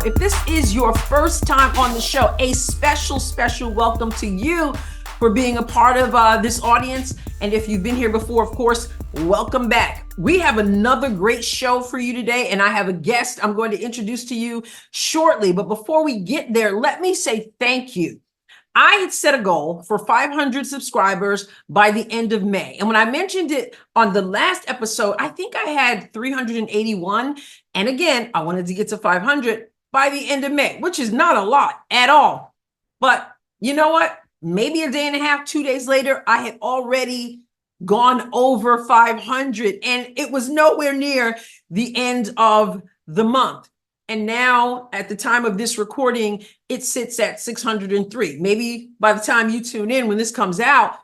If this is your first time on the show, a special welcome to you for being a part of this audience. And if you've been here before, of course, welcome back. We have another great show for you today, and I have a guest I'm going to introduce to you shortly. But before we get there, let me say thank you. I had set a goal for 500 subscribers by the end of May. And when I mentioned it on the last episode, I think I had 381. And again, I wanted to get to 500 by the end of May, which is not a lot at all. But you know what? Maybe a day and a half, 2 days later, I had already gone over 500, and it was nowhere near the end of the month. And now at the time of this recording, it sits at 603. Maybe by the time you tune in, when this comes out,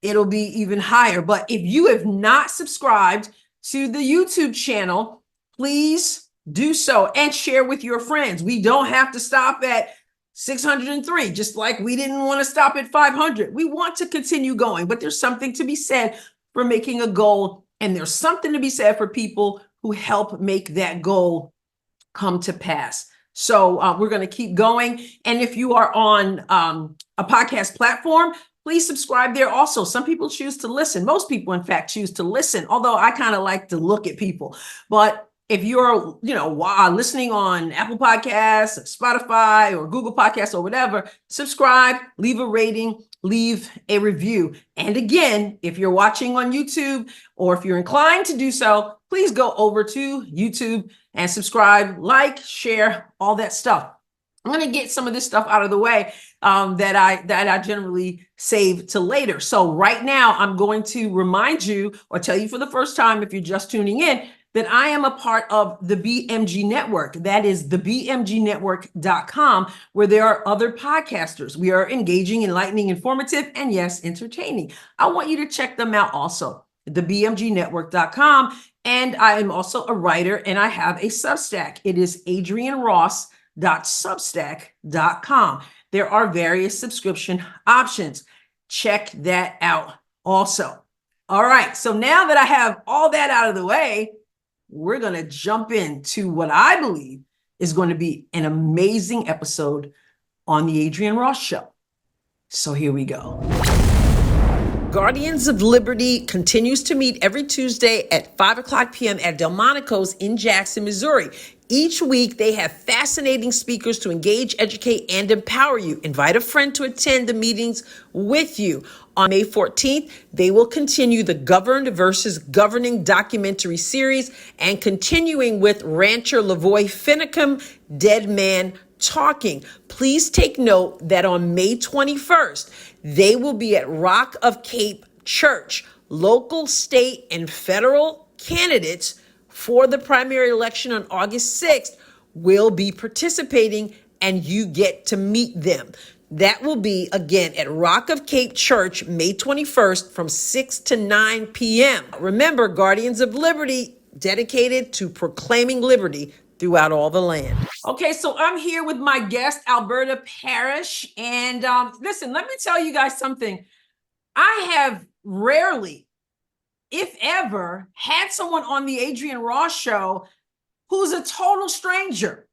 it'll be even higher. But if you have not subscribed to the YouTube channel, please do so and share with your friends. We don't have to stop at 603, just like we didn't want to stop at 500. We want to continue going, but there's something to be said for making a goal. And there's something to be said for people who help make that goal come to pass. So we're going to keep going. And if you are on a podcast platform, please subscribe there also. Some people choose to listen. Most people, in fact, choose to listen, although I kind of like to look at people. But if you're, listening on Apple Podcasts, Spotify, or Google Podcasts, or whatever, subscribe, leave a rating, leave a review. And again, if you're watching on YouTube, or if you're inclined to do so, please go over to YouTube and subscribe, like, share, all that stuff. I'm going to get some of this stuff out of the way that I generally save to later. So right now, I'm going to remind you, or tell you for the first time, if you're just tuning in, that I am a part of the BMG Network. That is thebmgnetwork.com, where there are other podcasters. We are engaging, enlightening, informative, and yes, entertaining. I want you to check them out also, thebmgnetwork.com. And I am also a writer, and I have a Substack. It is adrienneross.substack.com. There are various subscription options. Check that out also. All right, so now that I have all that out of the way, we're going to jump into what I believe is going to be an amazing episode on the Adrienne Ross Show. So here we go. Guardians of Liberty continues to meet every Tuesday at 5:00 p.m. at Delmonico's in Jackson, Missouri. Each week, they have fascinating speakers to engage, educate, and empower you. Invite a friend to attend the meetings with you. On May 14th, they will continue the Governed versus Governing documentary series and continuing with rancher Lavoy Finicum, Dead Man Talking. Please take note that on May 21st, they will be at Rock of Cape Church. Local, state, and federal candidates for the primary election on August 6th will be participating, and you get to meet them. That will be, again, at Rock of Cape Church, May 21st from 6 to 9 p.m. Remember, Guardians of Liberty, dedicated to proclaiming liberty throughout all the land. Okay, so I'm here with my guest, Alberta Parish. And listen, let me tell you guys something. I have rarely, if ever, had someone on the Adrienne Ross Show who's a total stranger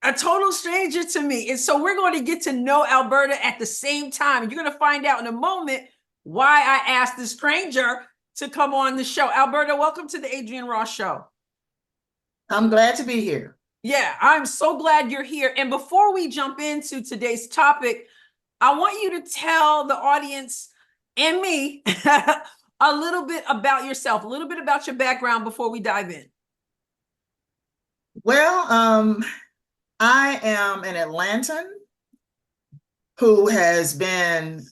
to me. And so we're going to get to know Alberta at the same time. And you're going to find out in a moment why I asked the stranger to come on the show. Alberta, welcome to the Adrienne Ross Show. I'm glad to be here. Yeah, I'm so glad you're here. And before we jump into today's topic, I want you to tell the audience and me a little bit about yourself, a little bit about your background before we dive in. Well, I am an Atlantan who has been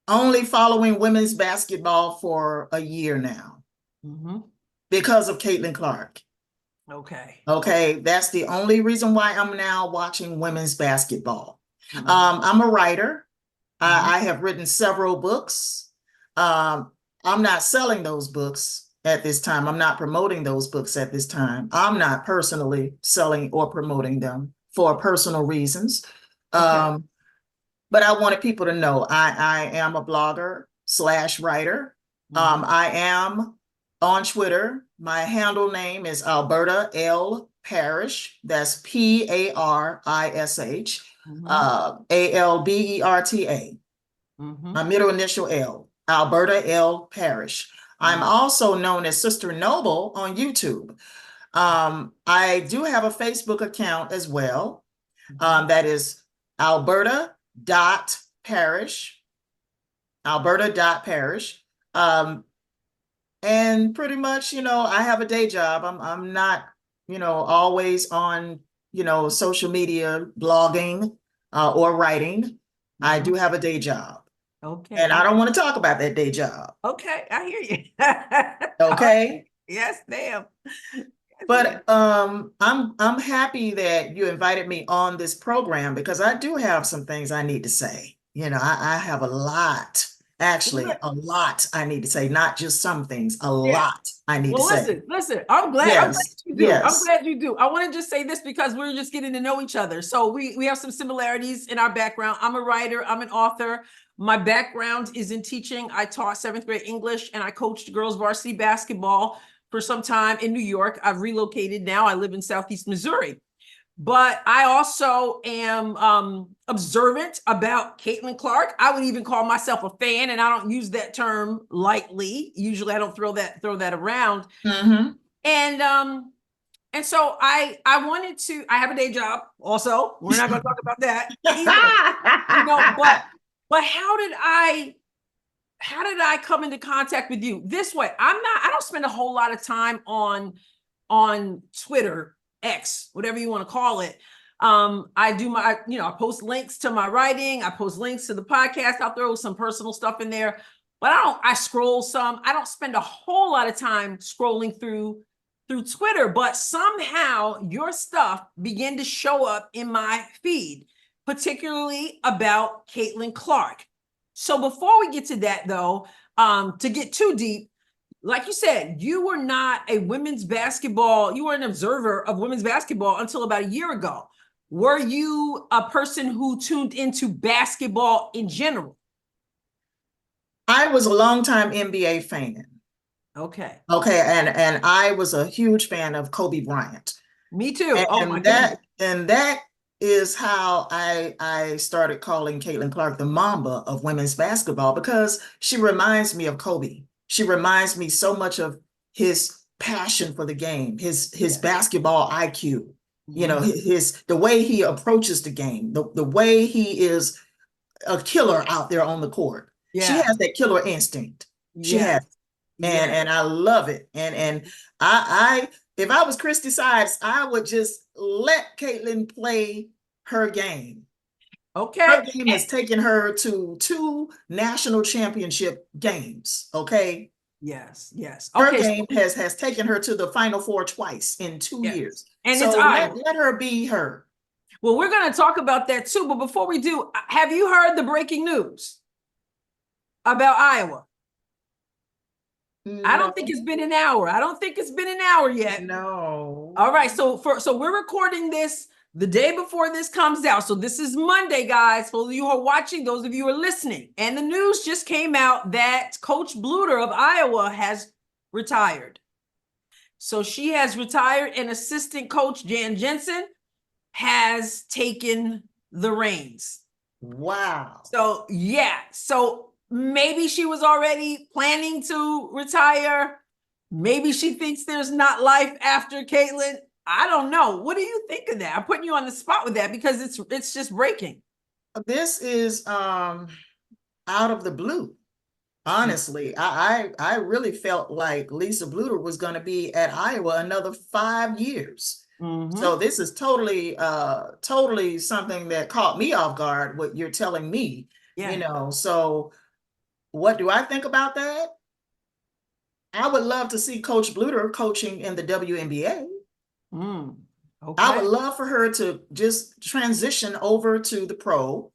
only following women's basketball for a year now because of Caitlin Clark. Okay, that's the only reason why I'm now watching women's basketball. I'm a writer. I have written several books. I'm not selling those books at this time. I'm not promoting those books at this time. I'm not personally selling or promoting them for personal reasons. But I wanted people to know I am a blogger / writer. I am on Twitter. My handle name is Alberta L Parish. That's Parish, Mhm. Alberta. My Mhm. middle initial L, Alberta L. Parish. I'm Mhm. also known as Sister Noble on YouTube. I do have a Facebook account as well. Mhm. That is Alberta.Parish, Alberta.Parish. And pretty much, I have a day job. I'm not, always on, social media, blogging, or writing. I do Mhm. have a day job. Okay. And I don't want to talk about that day job. Okay, I hear you. Okay. Yes, ma'am. Yes, ma'am. But I'm happy that you invited me on this program because I do have some things I need to say. I have a lot, Well, actually, a lot I need to say, not just some things, a yeah. lot I need to Well, say. listen. I'm glad Yes, you do. I'm yes. glad you do. I want to just say this because we're just getting to know each other. So we have some similarities in our background. I'm a writer, I'm an author. My background is in teaching. I taught seventh grade English and I coached girls varsity basketball for some time in New York. I've relocated now. I live in Southeast Missouri. But I also am observant about Caitlin Clark. I would even call myself a fan, and I don't use that term lightly. Usually, I don't throw that around. Mm-hmm. And so I wanted to. I have a day job. Also, we're not going to talk about that either. But how did I come into contact with you this way? I don't spend a whole lot of time on Twitter, X, whatever you want to call it. I do I post links to my writing, I post links to the podcast, I'll throw some personal stuff in there, but I scroll some. I don't spend a whole lot of time scrolling through Twitter, but somehow your stuff began to show up in my feed, particularly about Caitlin Clark. So before we get to that though, to get too deep, like you said, you were not you were an observer of women's basketball until about a year ago. Were you a person who tuned into basketball in general? I was a longtime NBA fan. Okay. Okay, and I was a huge fan of Kobe Bryant. Me too. Oh my And goodness. that is how I started calling Caitlin Clark the Mamba of women's basketball because she reminds me of Kobe. She reminds me so much of his passion for the game, his basketball IQ, Mhm. his the way he approaches the game, the way he is a killer out there on the court. She Yeah. has that killer instinct. She Yeah. has, Yeah. and I love it. And I if I was Christy Sides, I would just let Caitlin play her game. Okay. Her game has taken her to 2 national championship games. Okay. Yes. Yes. Her Okay. game has taken her to the Final Four twice in 2 years. And it's So Iowa. let her be her. Well, we're going to talk about that too. But before we do, have you heard the breaking news about Iowa? I No, don't think it's been an hour. I don't think it's been an hour yet. no. All right. So we're recording this the day before this comes out. So this is Monday, guys. For those of you who are watching, those of you who are listening. And the news just came out that Coach Bluter of Iowa has retired. So she has retired, and assistant coach Jan Jensen has taken the reins. Wow. So yeah, so maybe she was already planning to retire. Maybe she thinks there's not life after Caitlin. I don't know. What do you think of that? I'm putting you on the spot with that because it's just breaking. This is out of the blue. Honestly, I really felt like Lisa Bluter was going to be at Iowa another 5 years. Mm-hmm. So this is totally something that caught me off guard, what you're telling me, Yeah. So what do I think about that? I would love to see Coach Bluter coaching in the WNBA. Mm. I would Okay. love for her to just transition over to the pro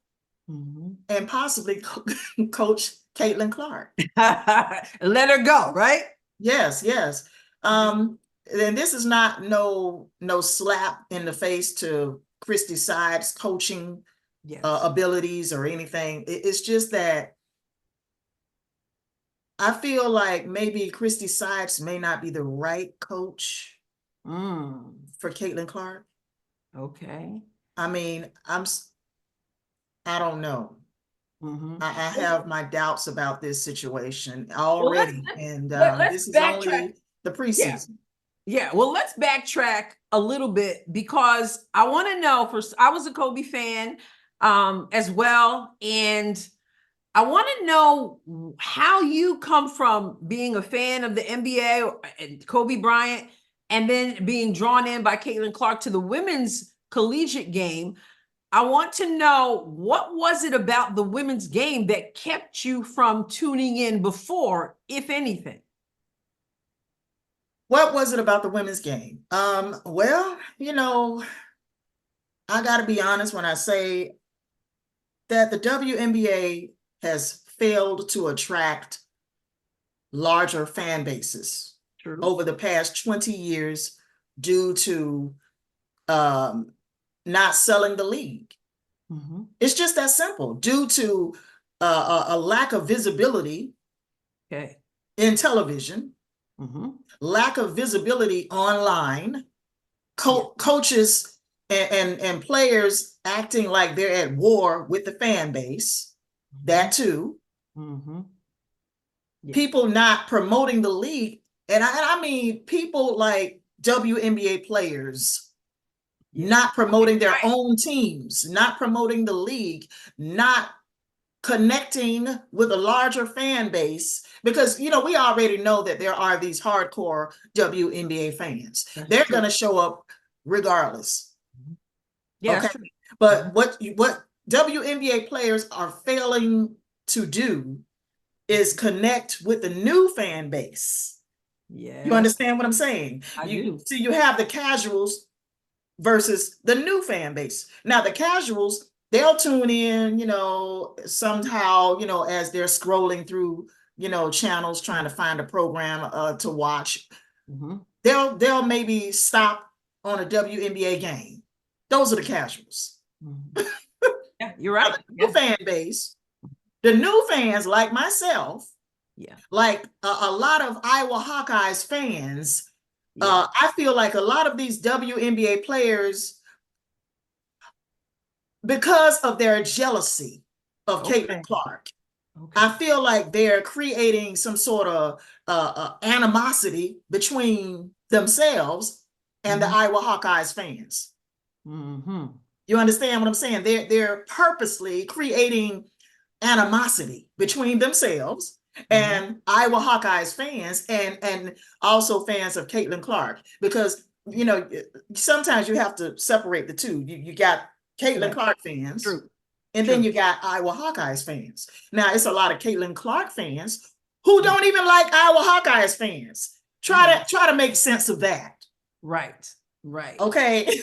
Mm-hmm. and possibly coach Caitlin Clark. Let her go, right? Yes, yes. And this is not no slap in the face to Christy Sides coaching Yes. abilities or anything. It's just that I feel like maybe Christy Sides may not be the right coach for Caitlin Clark. Okay. I mean, I don't know. I have my doubts about this situation already, and let's this is backtrack. only the preseason. Yeah, well, let's backtrack a little bit because I want to know. I was a Kobe fan as well, and I want to know how you come from being a fan of the NBA and Kobe Bryant, and then being drawn in by Caitlin Clark to the women's collegiate game. I want to know, what was it about the women's game that kept you from tuning in before, if anything? What was it about the women's game? Well, I got to be honest when I say that the WNBA has failed to attract larger fan bases over the past 20 years due to not selling the league. It's just that simple, due to a lack of visibility in television, lack of visibility online, coaches and players acting like they're at war with the fan base, that too. People not promoting the league. And I mean, people like WNBA players not promoting their own teams, not promoting the league, not connecting with a larger fan base, because we already know that there are these hardcore WNBA fans. They're going to show up regardless. Okay. But what WNBA players are failing to do is connect with the new fan base. You understand what I'm saying? I do. See, you have the casuals versus the new fan base. Now, the casuals, they'll tune in, somehow, as they're scrolling through, channels trying to find a program to watch. They'll maybe stop on a WNBA game. Those are the casuals. Yeah, you're right. The new fan base, the new fans like myself, like a lot of Iowa Hawkeyes fans, I feel like a lot of these WNBA players, because of their jealousy of Caitlin Clark, I feel like they're creating some sort of animosity between themselves and the Iowa Hawkeyes fans. You understand what I'm saying? They're purposely creating animosity between themselves and Iowa Hawkeyes fans, and also fans of Caitlin Clark, because sometimes you have to separate the two. You got Caitlin Clark fans, and then you got Iowa Hawkeyes fans. Now, it's a lot of Caitlin Clark fans who don't even like Iowa Hawkeyes fans. Try to make sense of that. Right. Okay.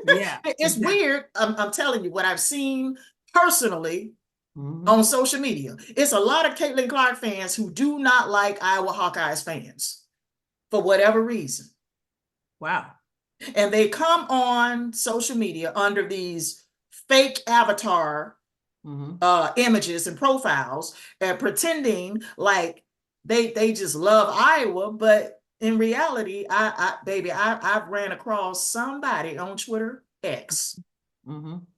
Yeah. It's weird. I'm telling you what I've seen personally on social media. It's a lot of Caitlin Clark fans who do not like Iowa Hawkeyes fans for whatever reason. Wow. And they come on social media under these fake avatar images and profiles, and pretending like they just love Iowa. But in reality, I've ran across somebody on Twitter X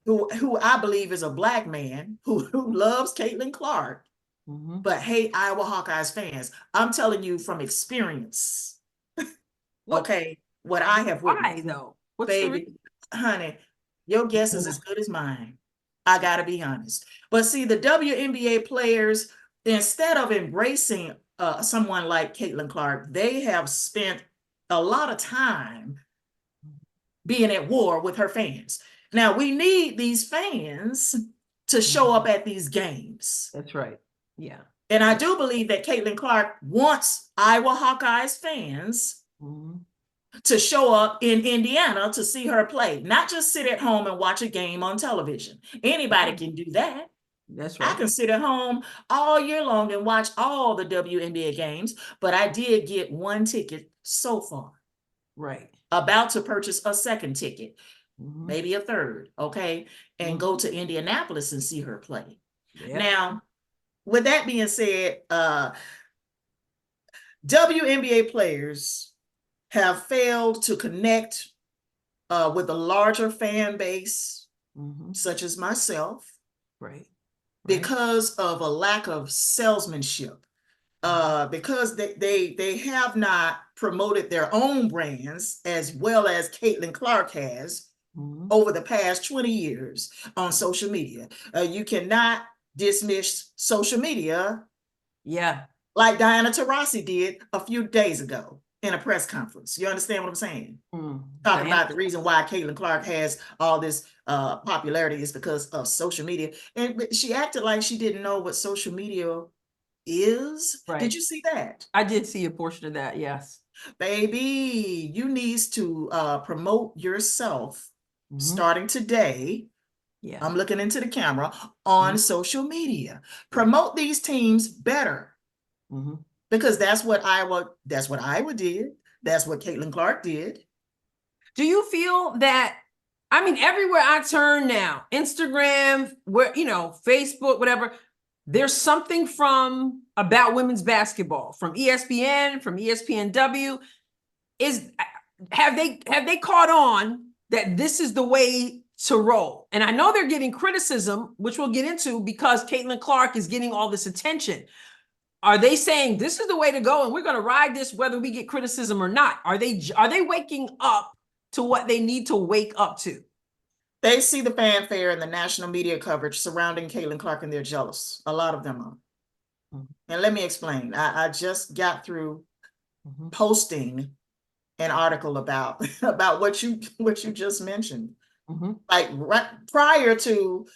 who I believe is a Black man who loves Caitlin Clark, but hate Iowa Hawkeyes fans. I'm telling you from experience. Okay, what I have witnessed. Why though? Baby, honey, your guess is as good as mine. I gotta be honest. But see, the WNBA players, instead of embracing someone like Caitlin Clark, they have spent a lot of time being at war with her fans. Now, we need these fans to show up at these games. That's right. Yeah. And I do believe that Caitlin Clark wants Iowa Hawkeyes fans to show up in Indiana to see her play, not just sit at home and watch a game on television. Anybody can do that. That's right. I can sit at home all year long and watch all the WNBA games, but I did get one ticket so far. Right. About to purchase a second ticket, maybe a third, okay, and go to Indianapolis and see her play. Yeah. Now, with that being said, WNBA players have failed to connect with a larger fan base, such as myself, right. because of a lack of salesmanship, because they have not promoted their own brands as well as Caitlin Clark has over the past 20 years on social media. You cannot dismiss social media like Diana Taurasi did a few days ago in a press conference. You understand what I'm saying? Talking about the reason why Caitlin Clark has all this popularity is because of social media. And she acted like she didn't know what social media is. Right. Did you see that? I did see a portion of that, yes. Baby, you need to promote yourself starting today. I'm looking into the camera on social media. Promote these teams better. Because that's what Iowa did. That's what Caitlin Clark did. Do you feel that, I mean, everywhere I turn now, Instagram, where, you know, Facebook, whatever, there's something about women's basketball from ESPN, from ESPNW. Have they caught on that this is the way to roll? And I know they're getting criticism, which we'll get into, because Caitlin Clark is getting all this attention. Are they saying this is the way to go and we're going to ride this whether we get criticism or not? Are they waking up to what they need to wake up to? They see the fanfare and the national media coverage surrounding Caitlin Clark and they're jealous. A lot of them are. And let me explain. I just got through posting an article about what you just mentioned. Like right prior to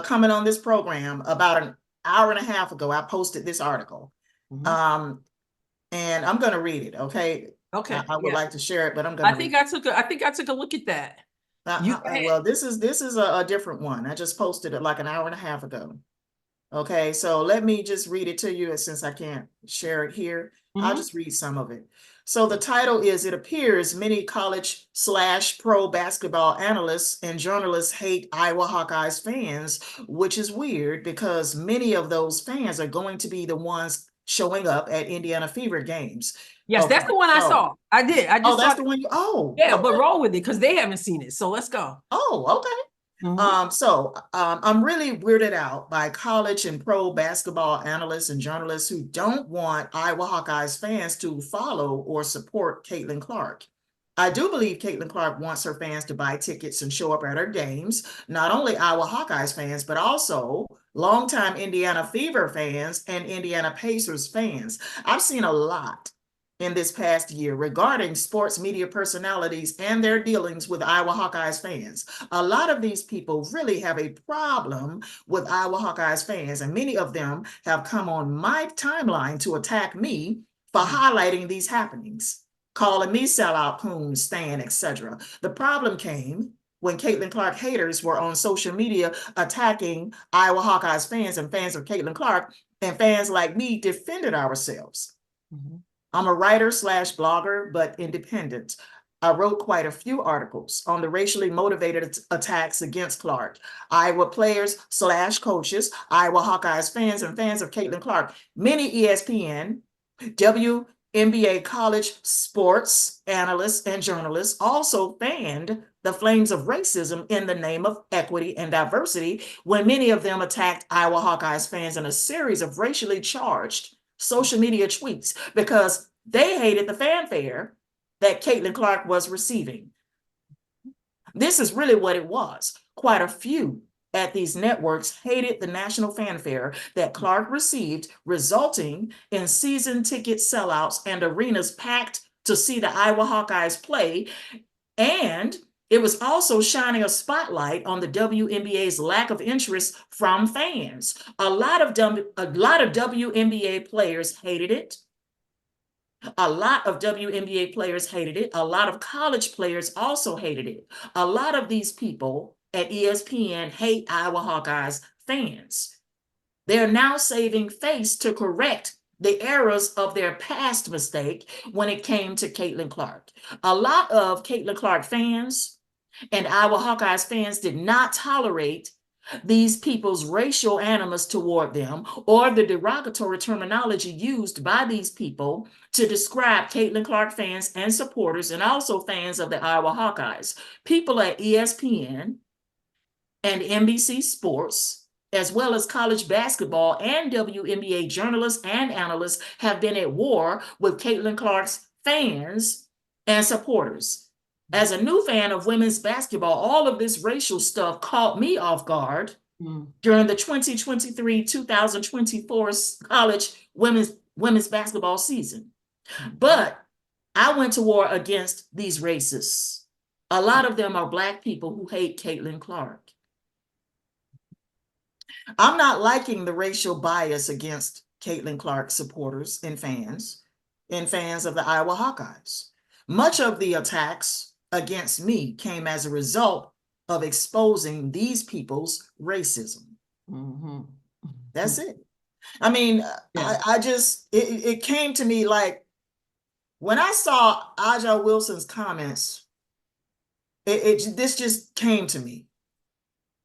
coming on this program, about an hour and a half ago, I posted this article. And I'm going to read it. Okay. I would like to share it, but I'm going to. I think I took a look at that. Well, this is a different one. I just posted it like an hour and a half ago. Okay, so let me just read it to you, since I can't share it here. I'll just read some of it. So the title is, "It appears many college/pro basketball analysts and journalists hate Iowa Hawkeyes fans, which is weird because many of those fans are going to be the ones showing up at Indiana Fever games." Yes, okay. That's the one I saw. I did. I just that's the one you, yeah, okay. But roll with it because they haven't seen it. So let's go. Oh, okay. I'm really weirded out by college and pro basketball analysts and journalists who don't want Iowa Hawkeyes fans to follow or support Caitlin Clark. I do believe Caitlin Clark wants her fans to buy tickets and show up at her games, not only Iowa Hawkeyes fans, but also longtime Indiana Fever fans and Indiana Pacers fans. I've seen a lot in this past year regarding sports media personalities and their dealings with Iowa Hawkeyes fans. A lot of these people really have a problem with Iowa Hawkeyes fans, and many of them have come on my timeline to attack me for highlighting these happenings, calling me sellout, coon, stan, etc. The problem came when Caitlin Clark haters were on social media attacking Iowa Hawkeyes fans and fans of Caitlin Clark, and fans like me defended ourselves. I'm a writer/blogger, but independent. I wrote quite a few articles on the racially motivated attacks against Clark, Iowa players/coaches, Iowa Hawkeyes fans, and fans of Caitlin Clark. Many ESPN, WNBA college sports analysts and journalists also fanned the flames of racism in the name of equity and diversity, when many of them attacked Iowa Hawkeyes fans in a series of racially charged social media tweets because they hated the fanfare that Caitlin Clark was receiving. This is really what it was. Quite a few at these networks hated the national fanfare that Clark received, resulting in season ticket sellouts and arenas packed to see the Iowa Hawkeyes play. And it was also shining a spotlight on the WNBA's lack of interest from fans. A lot of WNBA players hated it. A lot of WNBA players hated it. A lot of college players also hated it. A lot of these people at ESPN hate Iowa Hawkeyes fans. They're now saving face to correct the errors of their past mistake when it came to Caitlin Clark. A lot of Caitlin Clark fans and Iowa Hawkeyes fans did not tolerate these people's racial animus toward them or the derogatory terminology used by these people to describe Caitlin Clark fans and supporters, and also fans of the Iowa Hawkeyes. People at ESPN and NBC Sports, as well as college basketball and WNBA journalists and analysts, have been at war with Caitlin Clark's fans and supporters. As a new fan of women's basketball, all of this racial stuff caught me off guard during the 2023-2024 college women's basketball season. But I went to war against these racists. A lot of them are Black people who hate Caitlin Clark. I'm not liking the racial bias against Caitlin Clark supporters and fans of the Iowa Hawkeyes. Much of the attacks against me came as a result of exposing these people's racism. That's it. I mean, yeah. It came to me like, when I saw Adrienne Wilson's comments, this just came to me.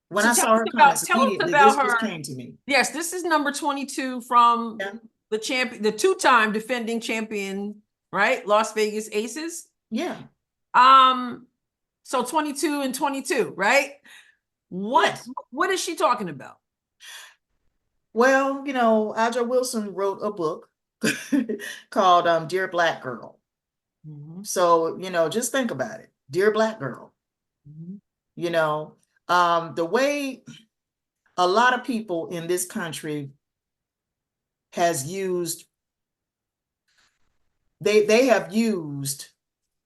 When I saw her comments, immediately, this just came to me. Yes, this is number 22 from the champion, the two-time defending champion, right? Las Vegas Aces. Yeah. So 22 and 22, right? What is she talking about? Well, you know, Adrienne Wilson wrote a book called Dear Black Girl. So, you know, just think about it. Dear Black Girl. You know, the way a lot of people in this country has used, they have used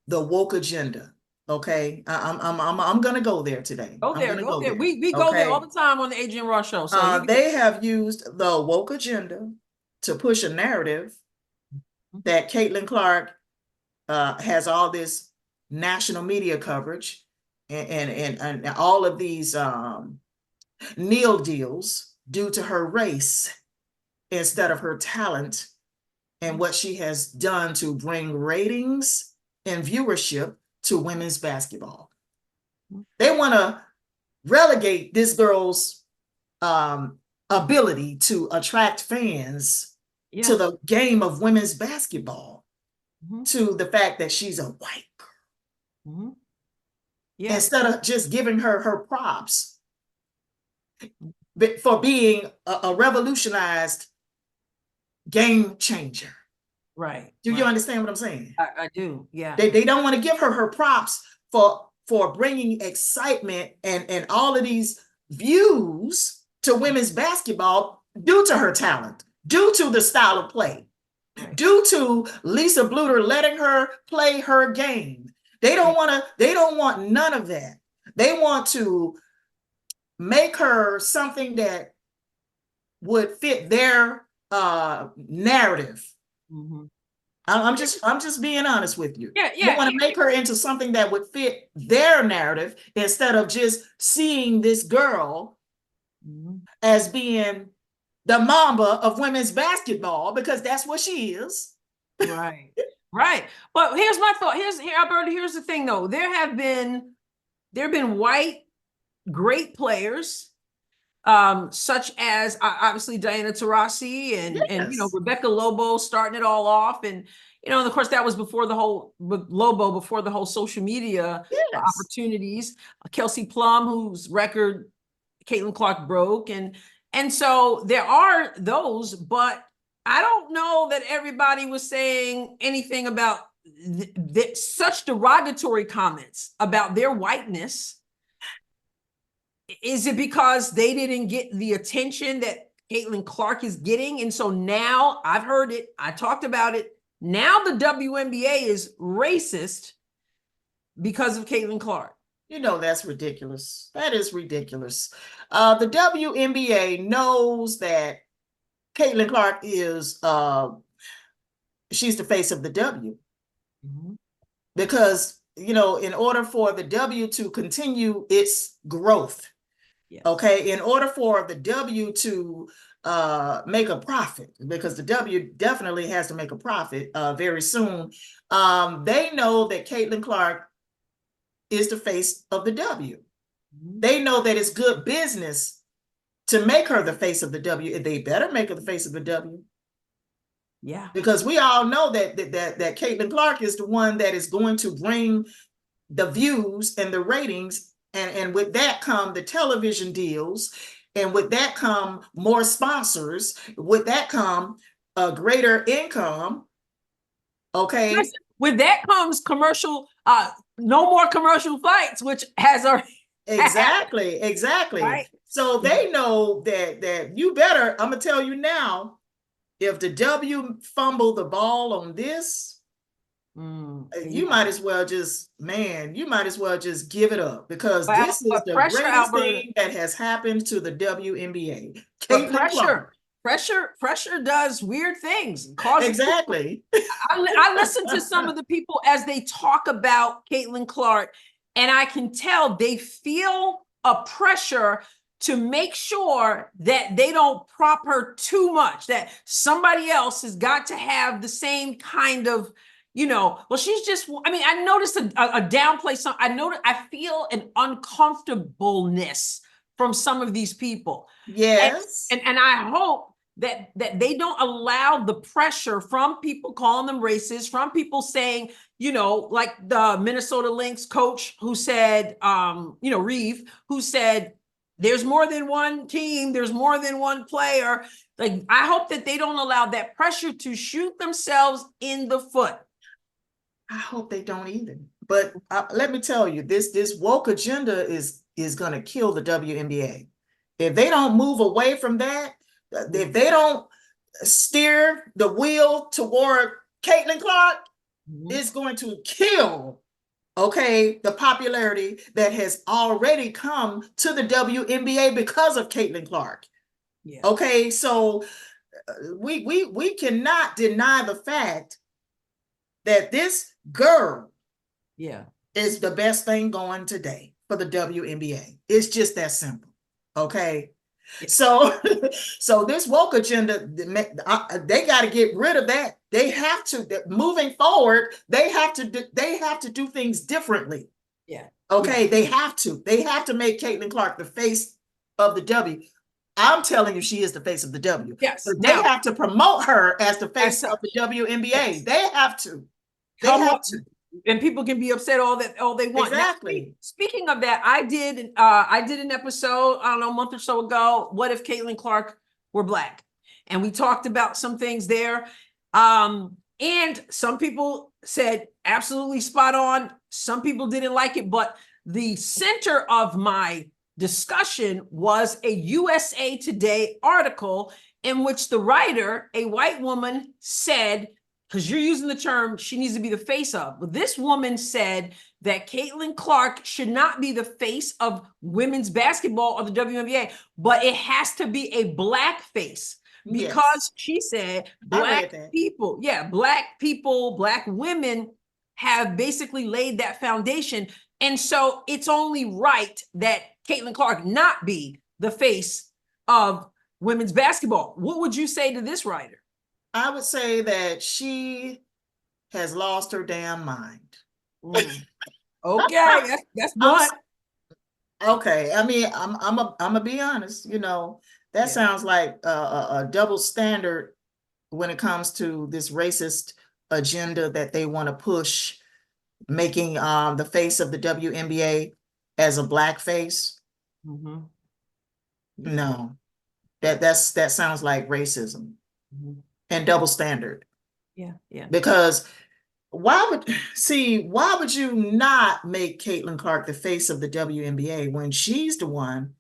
the woke agenda. Okay, I'm gonna go there today. Go there. We go there all the time on the Adrienne Ross Show. So they have used the woke agenda to push a narrative that Caitlin Clark has all this national media coverage and all of these kneel deals due to her race instead of her talent and what she has done to bring ratings and viewership to women's basketball. They want to relegate this girl's ability to attract fans to the game of women's basketball to the fact that she's a white girl. Instead of just giving her props for being a revolutionized game changer. Right. Do you understand what I'm saying? I do. Yeah. They don't want to give her props for bringing excitement and all of these views to women's baskall due to her talent, due to the style of play, due to Lisa Bluter letting her play her game. They don't want none of that. They want to make her something that would fit their narrative. I'm just being honest with you. They want to make her into something that would fit their narrative instead of just seeing this girl as being the mamba of women's basketball, because that's what she is. Right. But here's my thought. Alberta, here's the thing though. There have been white great players, such as obviously Diana Taurasi and you know, Rebecca Lobo starting it all off, and you know, and of course that was before the whole social media opportunities. Kelsey Plum, whose record Caitlin Clark broke, and so there are those, but I don't know that everybody was saying anything about such derogatory comments about their whiteness. Is it because they didn't get the attention that Caitlin Clark is getting? And so now I've heard it, I talked about it. Now the WNBA is racist because of Caitlin Clark. You know, that's ridiculous. That is ridiculous. The WNBA knows that Caitlin Clark is, she's the face of the W. Because, you know, in order for the W to continue its growth, okay, in order for the W to make a profit, because the W definitely has to make a profit very soon, they know that Caitlin Clark is the face of the W. They know that it's good business to make her the face of the W. They better make her the face of the W. Yeah. Because we all know that Caitlin Clark is the one that is going to bring the views and the ratings, and with that come the television deals, and with that come more sponsors, with that come a greater income. Okay. Yes. With that comes commercial, no more commercial flights, which has already exactly. Right? So they know that you better, I'm gonna tell you now, if the W fumble the ball on this, you might as well just, you might as well just give it up, because this is the greatest thing that has happened to the WNBA. Pressure does weird things. Exactly. I listen to some of the people as they talk about Caitlin Clark, and I can tell they feel a pressure to make sure that they don't prop her too much, that somebody else has got to have the same kind of, well, she's just, I mean, I noticed a downplay. I feel an uncomfortableness from some of these people. Yes. And I hope that they don't allow the pressure from people calling them racist, from people saying, like the Minnesota Lynx coach who said, Reese, who said, there's more than one team, there's more than one player. Like, I hope that they don't allow that pressure to shoot themselves in the foot. I hope they don't either. But let me tell you, this woke agenda is going to kill the WNBA. If they don't move away from that, if they don't steer the wheel toward Caitlin Clark, it's going to kill, the popularity that has already come to the WNBA because of Caitlin Clark. Yeah. Okay, so we cannot deny the fact that this girl is the best thing going today for the WNBA. It's just that simple. Okay. Yeah. So this woke agenda, they got to get rid of that. They have to, moving forward, they have to do things differently. Yeah. Okay. Yeah. They have to make Caitlin Clark the face of the W. I'm telling you, she is the face of the W. Yes. So they have to promote her as the face of the WNBA. Yes. They have to. And people can be upset all they want. Exactly. Now, speaking of that, I did an episode, I don't know, a month or so ago. What if Caitlin Clark were Black? And we talked about some things there. And some people said absolutely spot on. Some people didn't like it, but the center of my discussion was a USA Today article in which the writer, a white woman, said, because you're using the term she needs to be the face of, but this woman said that Caitlin Clark should not be the face of women's basketball or the WNBA, but it has to be a Black face, because she said Black people, Black women have basically laid that foundation. And so it's only right that Caitlin Clark not be the face of women's basketball. What would you say to this writer? I would say that she has lost her damn mind. Okay, that's what. Okay, I mean, I'm gonna be honest. That sounds like a double standard when it comes to this racist agenda that they want to push, making the face of the WNBA as a Black face. Mm-hmm. No, that sounds like racism. Mm-hmm. And double standard. Yeah. Because why would you not make Caitlin Clark the face of the WNBA when she's the one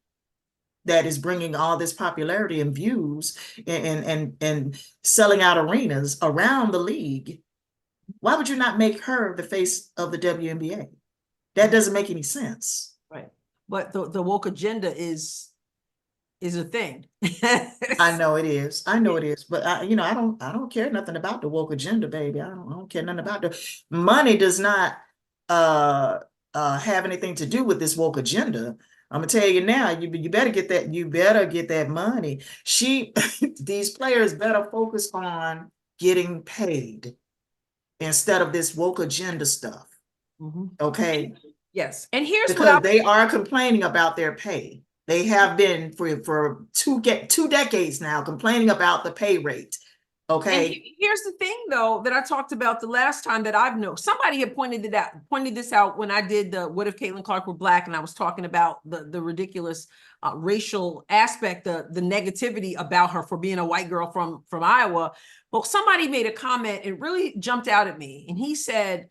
that is bringing all this popularity and views and selling out arenas around the league? Why would you not make her the face of the WNBA? That doesn't make any sense. Right. But the woke agenda is a thing. I know it is. But I don't care nothing about the woke agenda, baby. I don't care nothing about the money. Does not have anything to do with this woke agenda. I'm gonna tell you now. You better get that. You better get that money. These players better focus on getting paid instead of this woke agenda stuff. Mm-hmm. Okay. Yes. And here's because they are complaining about their pay. They have been for two decades now complaining about the pay rate. Okay. And here's the thing, though, that I talked about the last time that I've known. Somebody had pointed this out when I did the "What if Caitlin Clark were black?" and I was talking about the ridiculous racial aspect, the negativity about her for being a white girl from Iowa. Well, somebody made a comment, it really jumped out at me, and he said,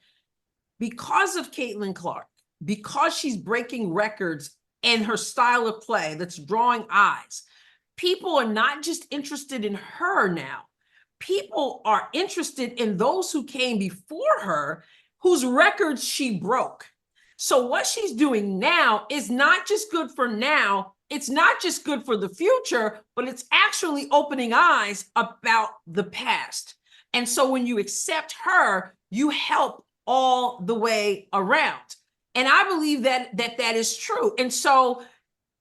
because of Caitlin Clark, because she's breaking records and her style of play that's drawing eyes, people are not just interested in her now. People are interested in those who came before her, whose records she broke. So what she's doing now is not just good for now, it's not just good for the future, but it's actually opening eyes about the past. And so when you accept her, you help all the way around. And I believe that is true. And so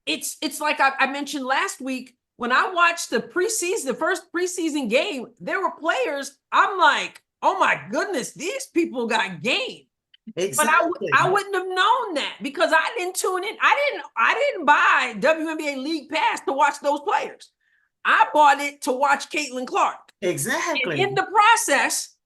it's like I mentioned last week, when I watched the first preseason game, there were players, I'm like, oh my goodness, these people got game. Exactly. But I wouldn't have known that because I didn't tune in. I didn't buy WNBA League Pass to watch those players. I bought it to watch Caitlin Clark. Exactly. And in the process,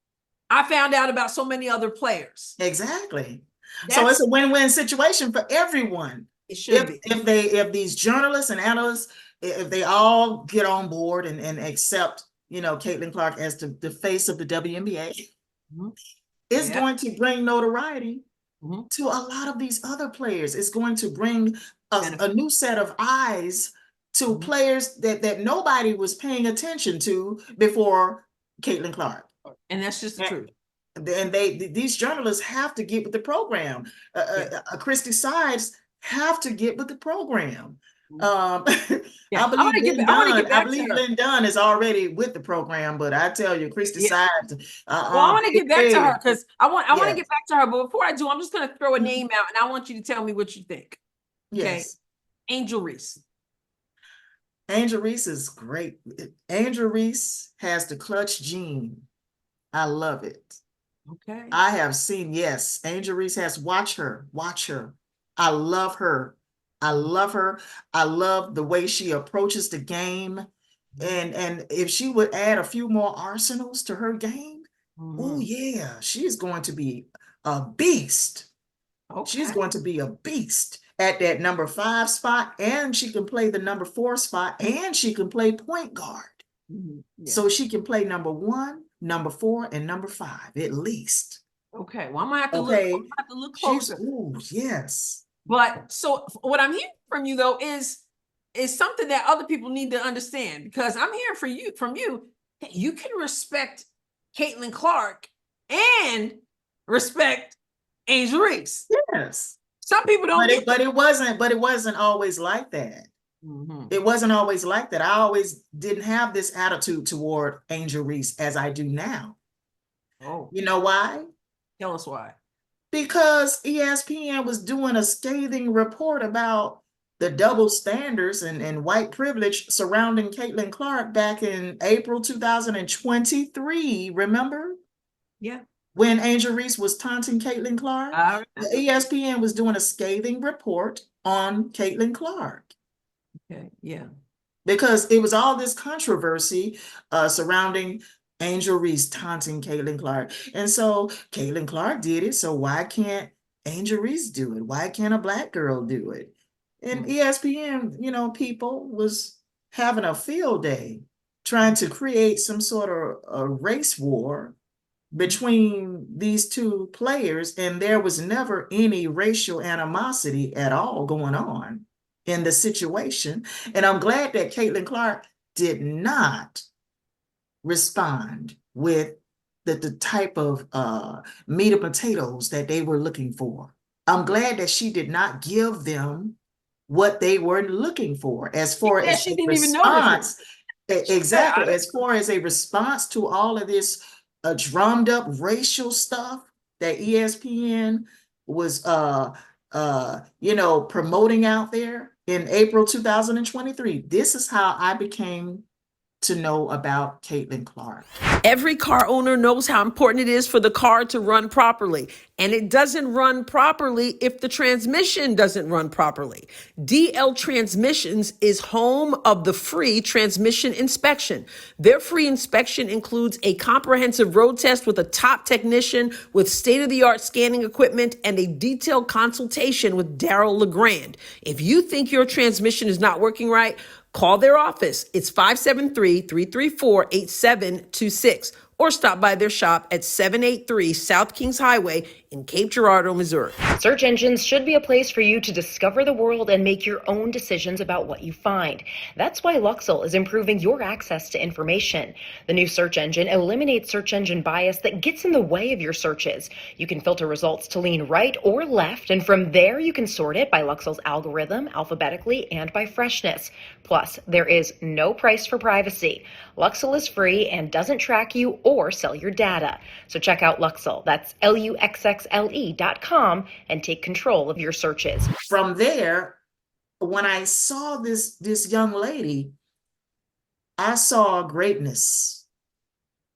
I found out about so many other players. Exactly. So it's a win-win situation for everyone. It should be. If these journalists and analysts, if they all get on board and accept, Caitlin Clark as the face of the WNBA, it's going to bring notoriety to a lot of these other players. It's going to bring a new set of eyes to players that nobody was paying attention to before Caitlin Clark. And that's just the truth. And these journalists have to get with the program. Christy Sides have to get with the program. I believe Lynn Dunn is already with the program, but I tell you, Christy Sides. I want to get back to her because I want to get back to her. But before I do, I'm just going to throw a name out, and I want you to tell me what you think. Okay, yes. Angel Reese. Angel Reese is great. Angel Reese has the clutch gene. I love it. Okay. I have seen, yes, Angel Reese has. Watch her. I love her. I love the way she approaches the game. And if she would add a few more arsenals to her game, oh yeah, she's going to be a beast. Okay. She's going to be a beast at that number 5 spot, and she can play the number 4 spot, and she can play point guard. So she can play number 1, number 4, and number 5 at least. Okay, well, I'm gonna have to look closer. Yes. But so what I'm hearing from you though is something that other people need to understand, because I'm hearing from you that you can respect Caitlin Clark and respect Angel Reese. Yes. Some people don't. But it wasn't always like that. It wasn't always like that. I always didn't have this attitude toward Angel Reese as I do now. Oh. You know why? Tell us why. Because ESPN was doing a scathing report about the double standards and white privilege surrounding Caitlin Clark back in April 2023. Remember? Yeah. When Angel Reese was taunting Caitlin Clark, the ESPN was doing a scathing report on Caitlin Clark. Okay. Yeah. Because it was all this controversy surrounding Angel Reese taunting Caitlin Clark. And so Caitlin Clark did it. So why can't Angel Reese do it? Why can't a black girl do it? And ESPN, people was having a field day trying to create some sort of a race war between these two players. And there was never any racial animosity at all going on in the situation. And I'm glad that Caitlin Clark did not respond with the type of meat and potatoes that they were looking for. I'm glad that she did not give them what they were looking for as far as she a didn't response. Even know exactly. As far as a response to all of this drummed up racial stuff that ESPN was promoting out there in April 2023. This is how I became to know about Caitlin Clark? Every car owner knows how important it is for the car to run properly. And it doesn't run properly if the transmission doesn't run properly. DL Transmissions is home of the free transmission inspection. Their free inspection includes a comprehensive road test with a top technician with state-of-the-art scanning equipment and a detailed consultation with Daryl LeGrand. If you think your transmission is not working right, call their office. It's 573-334-8726 or stop by their shop at 783 South Kings Highway in Cape Girardeau, Missouri. Search engines should be a place for you to discover the world and make your own decisions about what you find. That's why Luxel is improving your access to information. The new search engine eliminates search engine bias that gets in the way of your searches. You can filter results to lean right or left, and from there you can sort it by Luxel's algorithm, alphabetically, and by freshness. Plus, there is no price for privacy. Luxel is free and doesn't track you or sell your data. So check out Luxel. That's LUXXLE.com and take control of your searches. From there, when I saw this young lady, I saw greatness.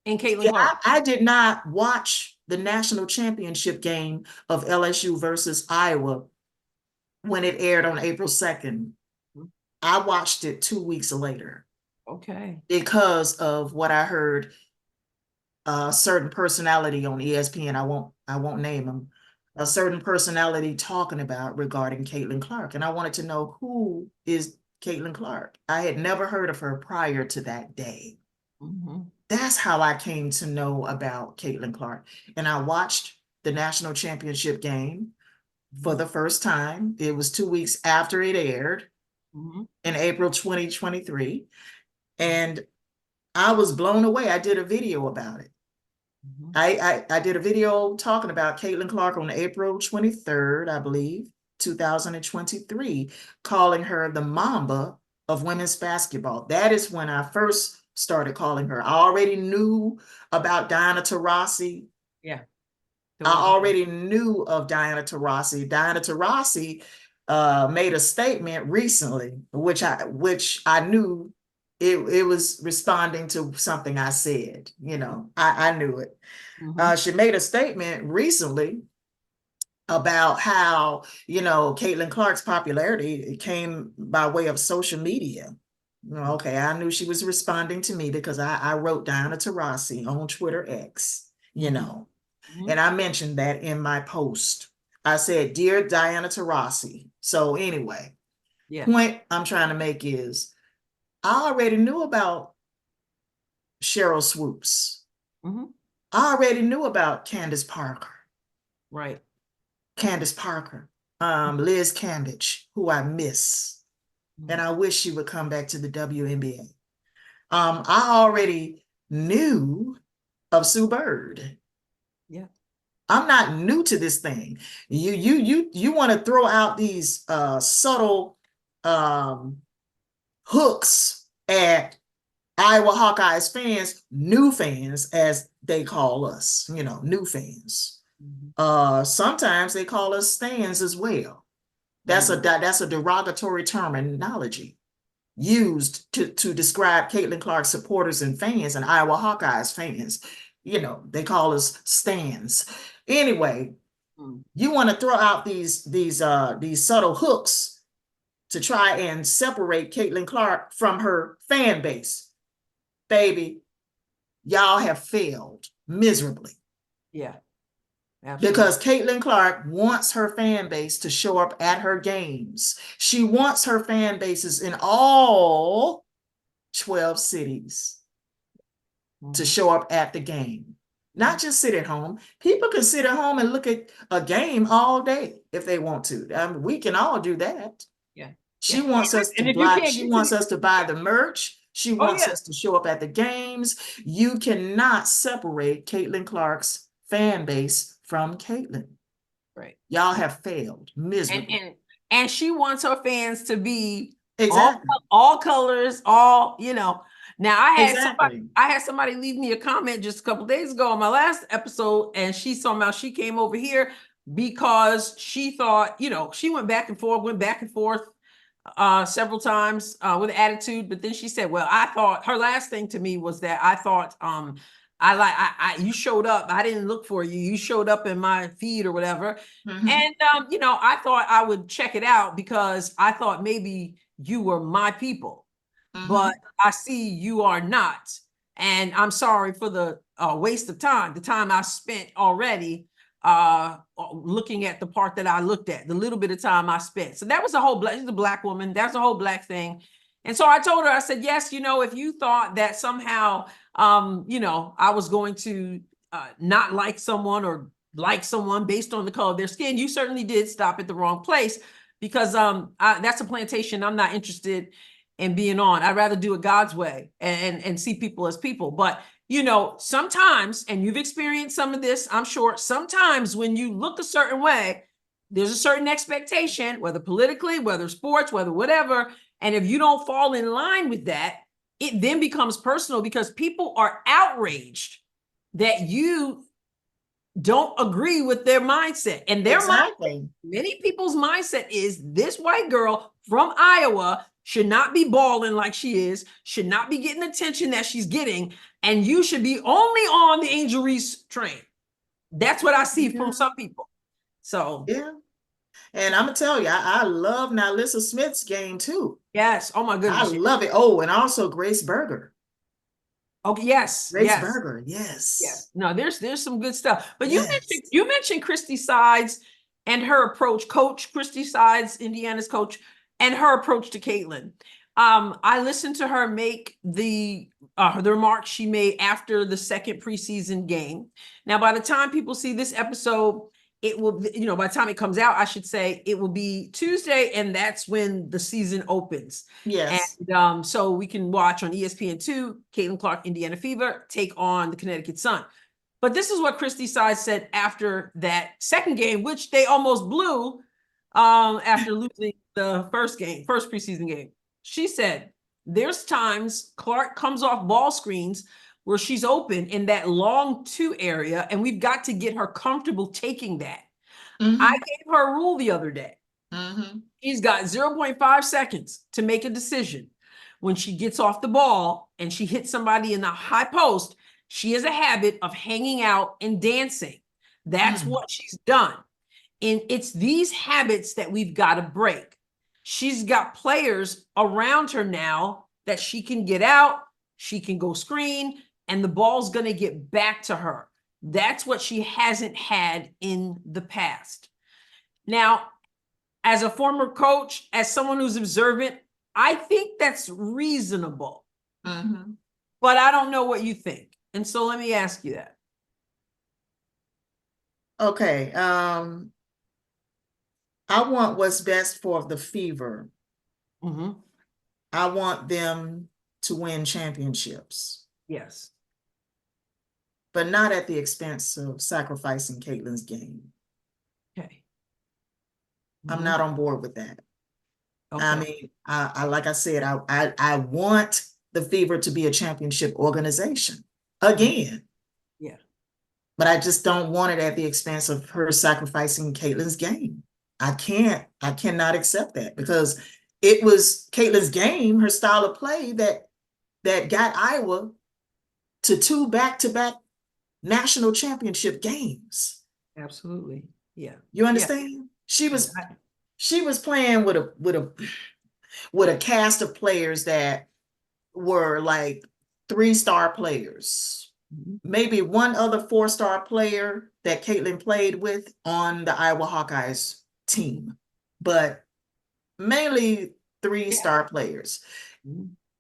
And Caitlin Clark. I did not watch the national championship game of LSU versus Iowa when it aired on April 2nd. I watched it 2 weeks later. Okay. Because of what I heard a certain personality on ESPN, I won't name him, a certain personality talking about regarding Caitlin Clark. And I wanted to know, who is Caitlin Clark? I had never heard of her prior to that day. Mm-hmm. That's how I came to know about Caitlin Clark. And I watched the national championship game for the first time. It was 2 weeks after it aired. Mm-hmm. In April 2023. And I was blown away. I did a video about it. Mm-hmm. I did a video talking about Caitlin Clark on April 23rd, I believe, 2023, calling her the Mamba of women's basketball. That is when I first started calling her. I already knew about Diana Taurasi. Yeah. I already knew of Diana Taurasi. Diana Taurasi made a statement recently, which I knew it was responding to something I said. You know, I knew it. Mm-hmm. She made a statement recently about how, you know, Caitlin Clark's popularity came by way of social media. Okay, I knew she was responding to me because I wrote Diana Taurasi on Twitter X, you know, mm-hmm. and I mentioned that in my post. I said, "Dear Diana Taurasi." So anyway, point I'm trying to make is, I already knew about Cheryl Swoops. Mm-hmm. I already knew about Candace Parker. Right. Candace Parker, Liz Cambage, who I miss. Mm-hmm. And I wish she would come back to the WNBA. I already knew of Sue Bird. Yeah. I'm not new to this thing. You want to throw out these subtle hooks at Iowa Hawkeyes fans, new fans, as they call us, you know, new fans. Mm-hmm. Sometimes they call us stands as well. That's a derogatory terminology used to describe Caitlin Clark supporters and fans and Iowa Hawkeyes fans. You know, they call us stands. Anyway, you want to throw out these subtle hooks to try and separate Caitlin Clark from her fan base. Baby, y'all have failed miserably. Yeah, absolutely. Because Caitlin Clark wants her fan base to show up at her games. She wants her fan bases in all 12 cities to show up at the game. Not just sit at home. People can sit at home and look at a game all day if they want to. We can all do that. Yeah. She wants us to buy. She wants us to buy the merch. She wants us to show up at the games. You cannot separate Caitlin Clark's fan base from Caitlin. Right. Y'all have failed miserably. And she wants her fans to be exactly all colors, all, you know. Now I had somebody leave me a comment just a couple days ago on my last episode, and she came over here because she thought, you know, she went back and forth several times with attitude, but then she said, well, I thought her last thing to me was that I thought you showed up. I didn't look for you. You showed up in my feed or whatever. And I thought I would check it out because I thought maybe you were my people, but I see you are not. And I'm sorry for the waste of time, the time I spent already looking at the part that I looked at, the little bit of time I spent. So that was she's a Black woman. That's a whole Black thing. And so I told her, I said, yes, if you thought that somehow, I was going to not like someone or like someone based on the color of their skin, you certainly did stop at the wrong place, because that's a plantation I'm not interested in being on. I'd rather do it God's way and see people as people. But sometimes, and you've experienced some of this, I'm sure, sometimes when you look a certain way, there's a certain expectation, whether politically, whether sports, whether whatever. And if you don't fall in line with that, it then becomes personal because people are outraged that you don't agree with their mindset. And their mindset, many people's mindset is this white girl from Iowa should not be balling like she is, should not be getting attention that she's getting, and you should be only on the Angel Reese train. That's what I see from some people. So yeah. And I'm gonna tell you, I love Nalissa Smith's game too. Yes. Oh my goodness. I love it. Oh, and also Grace Berger. Okay. Yes. Grace Berger. Yes. Yes. No, there's some good stuff. But you mentioned Christy Sides and her approach, Coach Christy Sides, Indiana's coach, and her approach to Caitlin. I listened to her make the remarks she made after the second preseason game. Now, by the time people see this episode, it will, by the time it comes out, I should say, it will be Tuesday, and that's when the season opens. Yes. And so we can watch on ESPN2, Caitlin Clark, Indiana Fever, take on the Connecticut Sun. But this is what Christy Sides said after that second game, which they almost blew after losing the first preseason game. She said, there's times Clark comes off ball screens where she's open in that long 2 area, and we've got to get her comfortable taking that. I gave her a rule the other day. She's got 0.5 seconds to make a decision. When she gets off the ball and she hits somebody in the high post, she has a habit of hanging out and dancing. That's what she's done. And it's these habits that we've got to break. She's got players around her now that she can get out, she can go screen, and the ball's going to get back to her. That's what she hasn't had in the past. Now, as a former coach, as someone who's observant, I think that's reasonable. But I don't know what you think. And so let me ask you that. Okay. I want what's best for the Fever. I want them to win championships. Yes. But not at the expense of sacrificing Caitlin's game. Okay. I'm not on board with that. Okay. I mean, I like I said, I want the Fever to be a championship organization again. Yeah. But I just don't want it at the expense of her sacrificing Caitlin's game. I cannot accept that, because it was Caitlin's game, her style of play that got Iowa to 2 back-to-back national championship games. Absolutely. Yeah. You understand? Yeah. She was playing with a cast of players that were like 3-star players. Maybe one other 4-star player that Caitlin played with on the Iowa Hawkeyes team, but mainly 3-star players.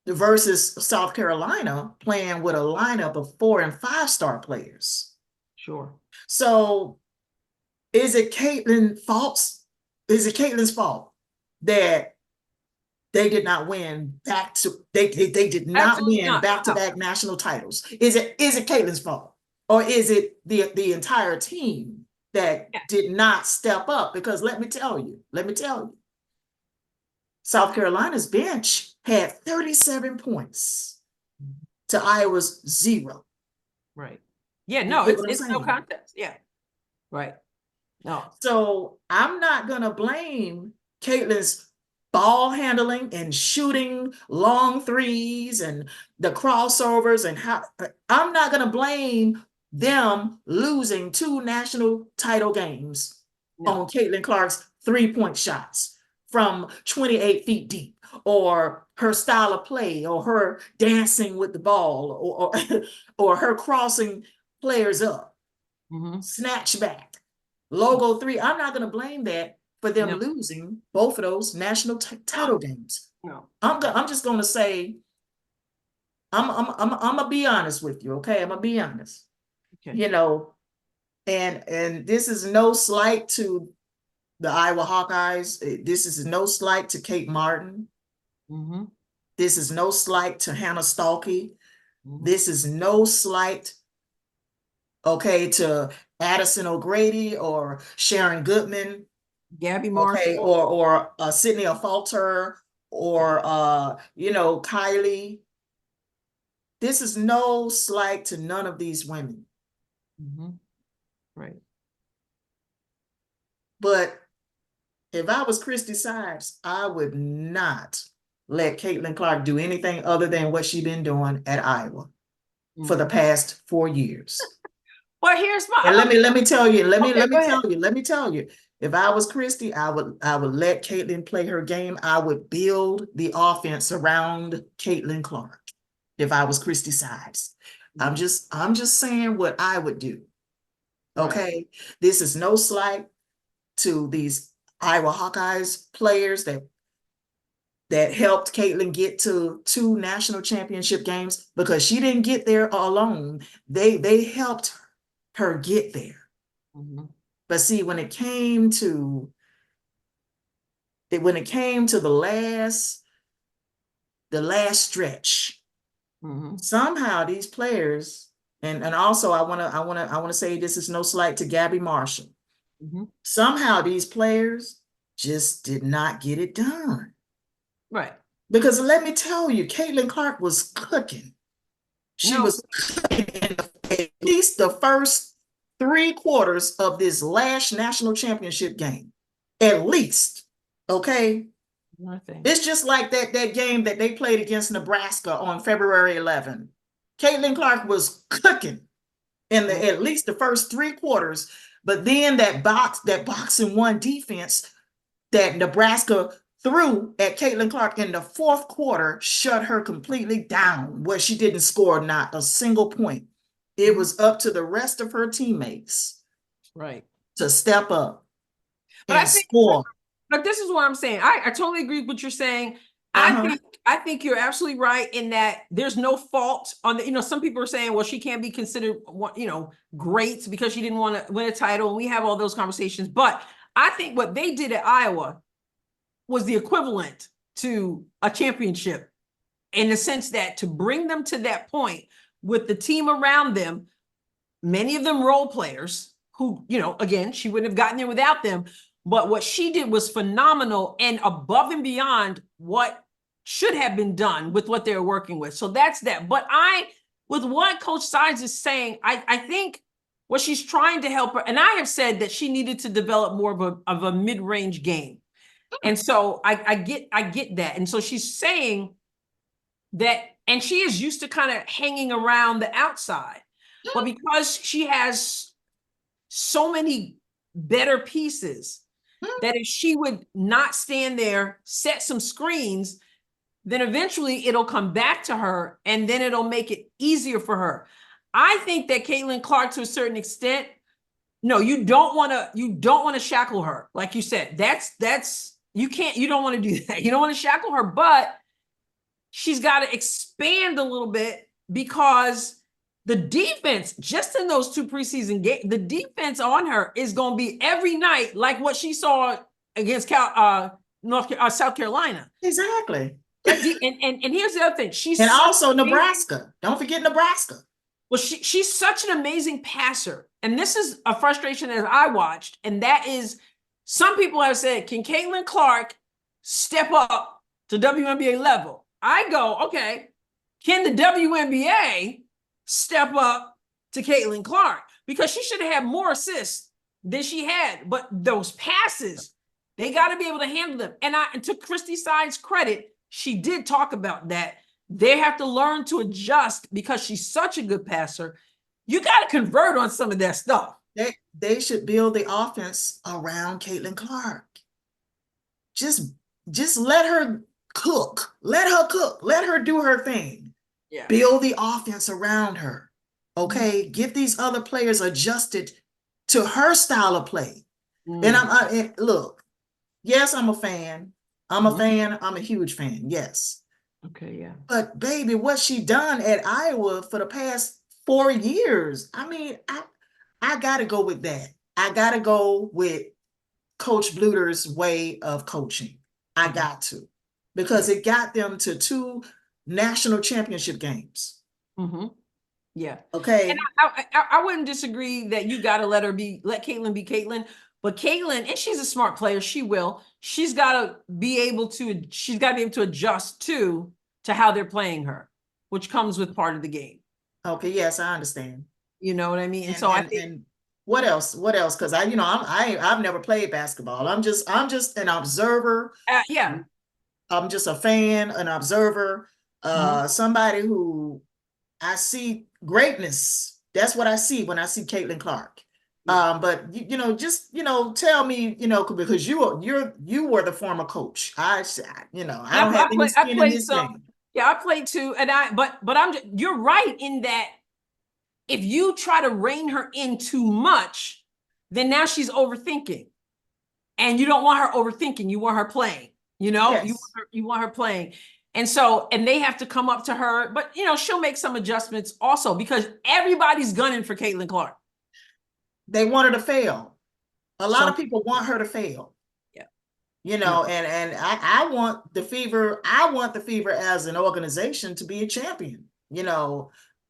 Versus South Carolina playing with a lineup of 4- and 5-star players. Sure. So is it Caitlin's fault? Is it Caitlin's fault that they did not win they did not Absolutely win back-to-back national titles? Is it Caitlin's fault? Or is it the entire team that did not step up? Because let me tell you, South Carolina's bench had 37 points to Iowa's 0. Right. Yeah, no, it's no contest. Yeah. Right. No. So I'm not going to blame Caitlin's ball handling and shooting long threes and the crossovers and how I'm not going to blame them losing 2 national title games on Caitlin Clark's 3-point shots from 28 feet deep, or her style of play, or her dancing with the ball, or her crossing players up, snatch back, logo 3. I'm not going to blame that for them losing both of those national title games. No. I'm just going to say, I'm gonna be honest with you, okay? I'm gonna be honest. Okay. You know, and this is no slight to the Iowa Hawkeyes. This is no slight to Kate Martin. This is no slight to Hannah Stalkey. This is no slight, okay, to Addison O'Grady or Sharon Goodman, Gabby Marshall, okay, or Sydney Falter, or you know, Kylie. This is no slight to none of these women. Right. But if I was Christy Sides, I would not let Caitlin Clark do anything other than what she's been doing at Iowa for the past 4 years. Well, here's my. And let me tell you. Let me tell you. If I was Christy, I would let Caitlin play her game. I would build the offense around Caitlin Clark. If I was Christy Sides, I'm just saying what I would do. Okay, right. This is no slight to these Iowa Hawkeyes players that helped Caitlin get to 2 national championship games, because she didn't get there alone. They helped her get there. But see, when it came to the last stretch, somehow these players, and also I want to say this is no slight to Gabby Marshall. Somehow these players just did not get it done. Right. Because let me tell you, Caitlin Clark was cooking. She was cooking in at least the first 3 quarters of this last national championship game. At least. Okay. It's just like that game that they played against Nebraska on February 11th. Caitlin Clark was cooking in at least the first 3 quarters, but then that boxing one defense that Nebraska threw at Caitlin Clark in the 4th quarter shut her completely down, where she didn't score not a single point. It was up to the rest of her teammates, right, to step up and score. But this is what I'm saying. I totally agree with what you're saying. I think you're absolutely right in that there's no fault on the, some people are saying, well, she can't be considered, great because she didn't want to win a title. And we have all those conversations. But I think what they did at Iowa was the equivalent to a championship, in the sense that to bring them to that point with the team around them, many of them role players who, again, she wouldn't have gotten there without them. But what she did was phenomenal and above and beyond what should have been done with what they were working with. So that's that. But with what Coach Sides is saying, I think what she's trying to help her, and I have said that she needed to develop more of a mid-range game. And so I get that. And so she's saying that, and she is used to kind of hanging around the outside. But because she has so many better pieces, that if she would not stand there, set some screens, then eventually it'll come back to her, and then it'll make it easier for her. I think that Caitlin Clark, to a certain extent, no, you don't want to shackle her. Like you said, you don't want to do that. You don't want to shackle her, but she's got to expand a little bit, because the defense, just in those 2 preseason games, the defense on her is going to be every night like what she saw against South Carolina. Exactly. And here's the other thing. Also Nebraska. Don't forget Nebraska. Well, she's such an amazing passer. And this is a frustration that I watched. And that is, some people have said, can Caitlin Clark step up to WNBA level? I go, okay, can the WNBA step up to Caitlin Clark? Because she should have had more assists than she had. But those passes They got to be able to handle them. And to Christy Sides' credit, she did talk about that. They have to learn to adjust because she's such a good passer. You got to convert on some of that stuff. They should build the offense around Caitlin Clark. Just let her cook. Let her cook. Let her do her thing. Yeah. Build the offense around her. Okay. Get these other players adjusted to her style of play. And look, yes, I'm a fan. I'm a fan. I'm a huge fan. Yes. Okay. Yeah. But baby, what she done at Iowa for the past 4 years, I mean, I got to go with that. I got to go with Coach Bluter's way of coaching. I got to, because it got them to 2 national championship games. Yeah. Okay. And I wouldn't disagree that you got to let Caitlin be Caitlin, but Caitlin, and she's a smart player. She's got to be able to adjust to how they're playing her, which comes with part of the game. Okay. Yes, I understand. You know what I mean? And what else? Because I've never played basketball. I'm just an observer. Yeah. I'm just a fan, an observer, somebody who I see greatness. That's what I see when I see Caitlin Clark. But tell me, because you were the former coach. I don't have any skin in this game. Yeah, I played too, but you're right in that if you try to rein her in too much, then now she's overthinking, and you don't want her overthinking. You want her playing. Yes. You want her playing, and they have to come up to her. But she'll make some adjustments also because everybody's gunning for Caitlin Clark. They want her to fail. A lot of people want her to fail. Yeah. And I want the Fever. I want the Fever as an organization to be a champion.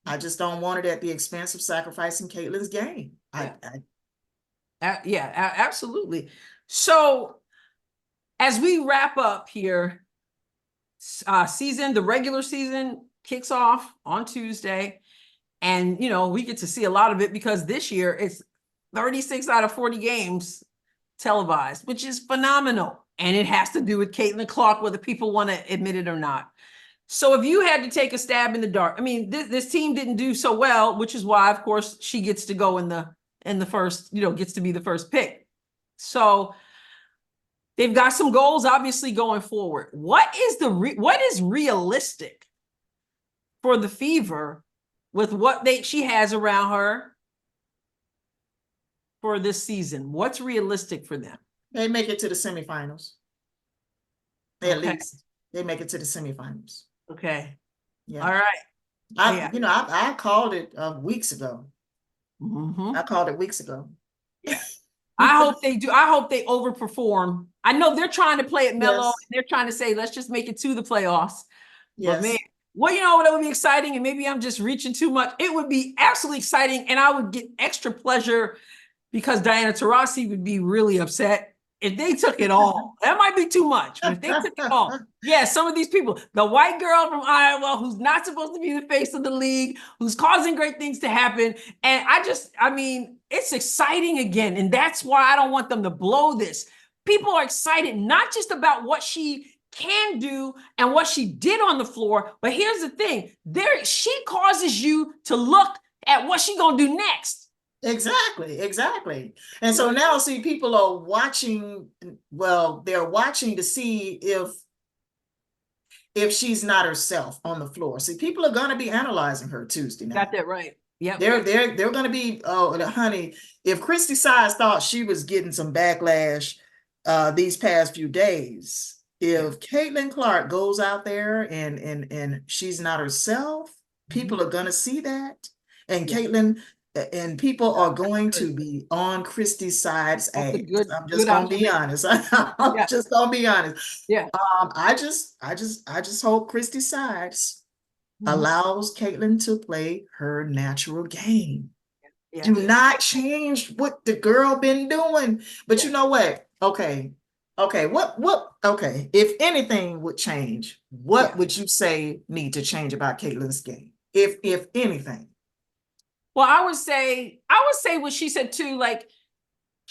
I just don't want it at the expense of sacrificing Caitlin's game. Absolutely. So as we wrap up here, the regular season kicks off on Tuesday, and we get to see a lot of it because this year it's 36 out of 40 games televised, which is phenomenal. And it has to do with Caitlin Clark, whether people want to admit it or not. So if you had to take a stab in the dark, I mean, this team didn't do so well, which is why, of course, she gets to go in the first, gets to be the first pick. So they've got some goals, obviously, going forward. What is realistic for the Fever with what she has around her for this season? What's realistic for them? They make it to the semifinals. At least they make it to the semifinals. Okay. Yeah. All right. I called it weeks ago. I called it weeks ago. Yeah. I hope they do. I hope they overperform. I know they're trying to play it mellow. Yes. And they're trying to say, let's just make it to the playoffs. Yes. But man, that would be exciting. And maybe I'm just reaching too much. It would be absolutely exciting. And I would get extra pleasure because Diana Taurasi would be really upset if they took it all. That might be too much. But if they took it all, some of these people, the white girl from Iowa who's not supposed to be the face of the league, who's causing great things to happen. And it's exciting again. And that's why I don't want them to blow this. People are excited, not just about what she can do and what she did on the floor. But here's the thing. She causes you to look at what she's going to do next. Exactly. And so now, see, people are watching. Well, they're watching to see if she's not herself on the floor. See, people are going to be analyzing her Tuesday night. Got that right. Yeah. They're going to be, honey, if Christy Sides thought she was getting some backlash these past few days, if Caitlin Clark goes out there and she's not herself, people are going to see that. And Caitlin and people are going to be on Christy Sides' ass. I'm just going to be honest. I'm just going to be honest. Yeah. I just hope Christy Sides allows Caitlin to play her natural game. Yeah. Do not change what the girl been doing. But you know what? Okay. If anything would change, what would you say need to change about Caitlin's game? If anything. Well, I would say what she said too, like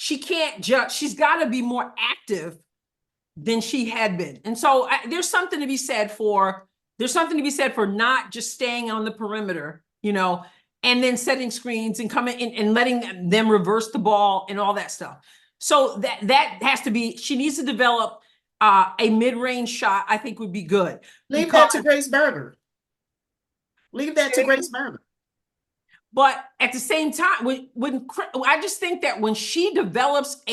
she can't just, she's got to be more active than she had been. And so there's something to be said for not just staying on the perimeter, you know, and then setting screens and coming in and letting them reverse the ball and all that stuff. So that has to be, she needs to develop a mid-range shot, I think would be good. Leave that to Grace Berger. Leave that to Grace Berger. But at the same time, when I just think that when she develops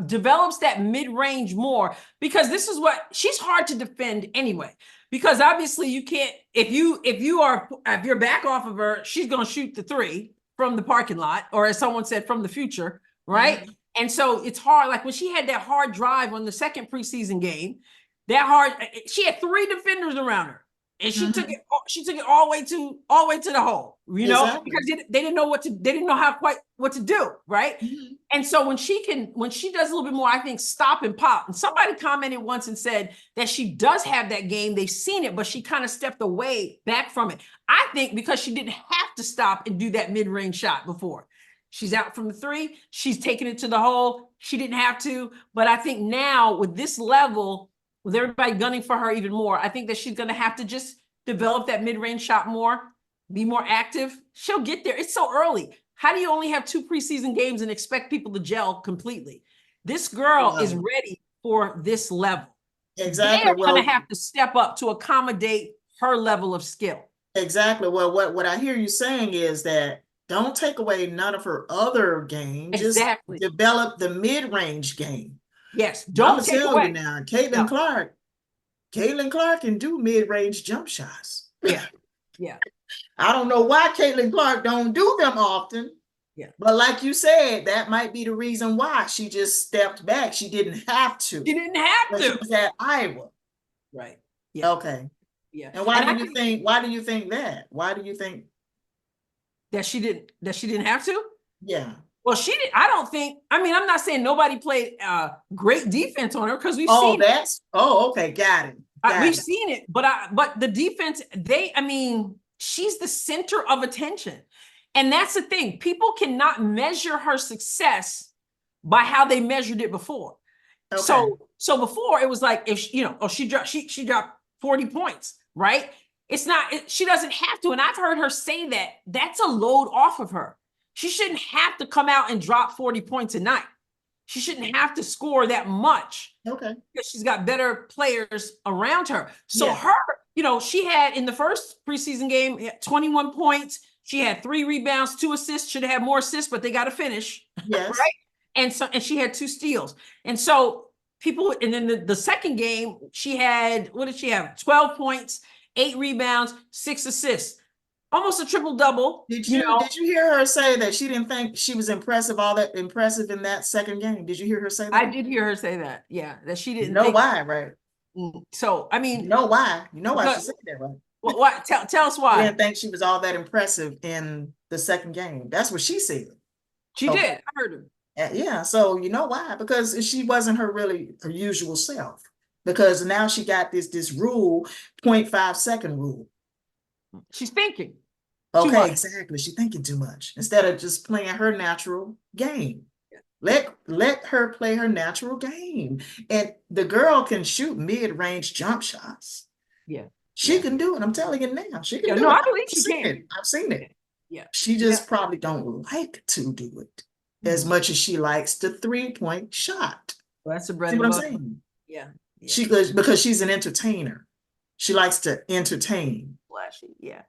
develops that mid-range more, because this is what, she's hard to defend anyway, because obviously you can't, if you're back off of her, she's going to shoot the three from the parking lot, or as someone said, from the future, right? Mm-hmm. And so it's hard. Like when she had that hard drive on the second preseason game, she had three defenders around her. And she took it all the way to the hole, you know, exactly. Because they didn't know what to do, right? Mm-hmm. And so when she does a little bit more, I think, stop and pop. And somebody commented once and said that she does have that game. They've seen it, but she kind of stepped away back from it. I think because she didn't have to stop and do that mid-range shot before. She's out from the three. She's taking it to the hole. She didn't have to. But I think now with this level, with everybody gunning for her even more, I think that she's going to have to just develop that mid-range shot more, be more active. She'll get there. It's so early. How do you only have 2 preseason games and expect people to gel completely? This girl is ready for this level. Exactly. They're going to have to step up to accommodate her level of skill. Exactly. Well, what I hear you saying is that don't take away none of her other games. Exactly. Just develop the mid-range game. Yes, don't take away. You now, Caitlin Clark can do mid-range jump shots. Yeah, yeah. I don't know why Caitlin Clark don't do them often. Yeah, but like you said, that might be the reason why she just stepped back. She didn't have to. She didn't have to. She was at Iowa. Right. Yeah. Okay. Yeah. And why do you think? Why do you think that? Why do you think that she didn't have to? Yeah. Well, she did. I don't think. I mean, I'm not saying nobody played great defense on her because we've seen. Okay, got it. We've seen it, but the defense. She's the center of attention, and that's the thing. People cannot measure her success by how they measured it before. Okay. So before it was like if she dropped 40 points, right? It's not. She doesn't have to, and I've heard her say that. That's a load off of her. She shouldn't have to come out and drop 40 points a night. She shouldn't have to score that much. Okay. Because she's got better players around her. So she had in the first preseason game, 21 points. She had 3 rebounds, 2 assists, should have had more assists, but they got to finish. Yes. Right. And she had 2 steals. And so and then the second game, she had, what did she have? 12 points, 8 rebounds, 6 assists. Almost a triple double. Did you hear her say that she didn't think she was impressive in that second game? Did you hear her say that? I did hear her say that. Yeah, that she didn't know why, right? So I mean, you know why she said that, right? Well, what? Tell us why. She didn't think she was all that impressive in the second game. That's what she said. She did. I heard her. Yeah. So you know why? Because she wasn't her usual self. Because now she got this rule, 0.5 second rule. She's thinking. Okay, exactly. She's thinking too much instead of just playing her natural game. Yeah. Let her play her natural game. And the girl can shoot mid-range jump shots. Yeah. She can do it. I'm telling you now. She can do it. No, I believe she can. I've seen it. Yeah. She just probably don't like to do it as much as she likes the 3-point shot. Well, that's the bread See and what butter. I'm saying? Yeah. She goes because she's an entertainer. She likes to entertain. Flashy. Yeah.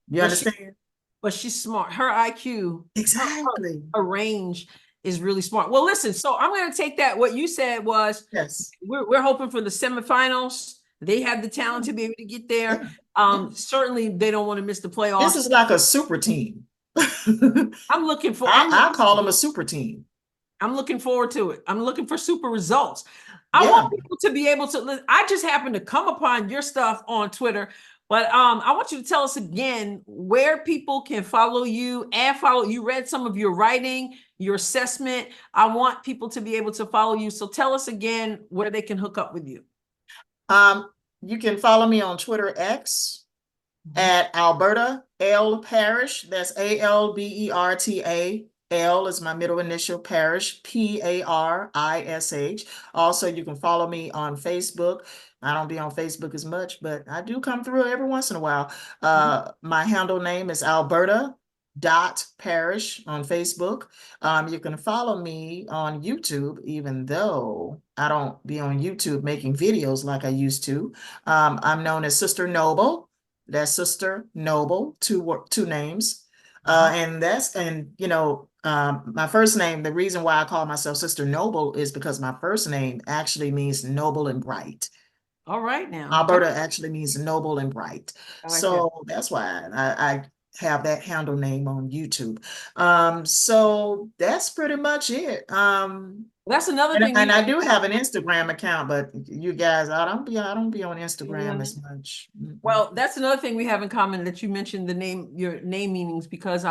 You understand? But she's smart. Her IQ, exactly. Her range is really smart. Well, listen, so I'm going to take that. What you said was, yes, we're hoping for the semifinals. They have the talent to be able to get there. Certainly, they don't want to miss the playoffs. This is like a super team. I'm looking for. I call them a super team. I'm looking forward to it. I'm looking for super results. I want people to be able to. I just happened to come upon your stuff on Twitter. But I want you to tell us again where people can follow you and follow. You read some of your writing, your assessment. I want people to be able to follow you. So tell us again where they can hook up with you. You can follow me on Twitter X at Alberta Parish. That's ALBERTA L is my middle initial, Parish, Parish. Also, you can follow me on Facebook. I don't be on Facebook as much, but I do come through every once in a while. My handle name is Alberta.Parish on Facebook. You can follow me on YouTube, even though I don't be on YouTube making videos like I used to. I'm known as Sister Noble. That's Sister Noble, two names. My first name, the reason why I call myself Sister Noble is because my first name actually means noble and bright. All right now. Alberta actually means noble and bright. So that's why I have that handle name on YouTube. So that's pretty much it. That's another thing. And I do have an Instagram account, but you guys, I don't be on Instagram as much. Well, that's another thing we have in common, that you mentioned your name meanings, because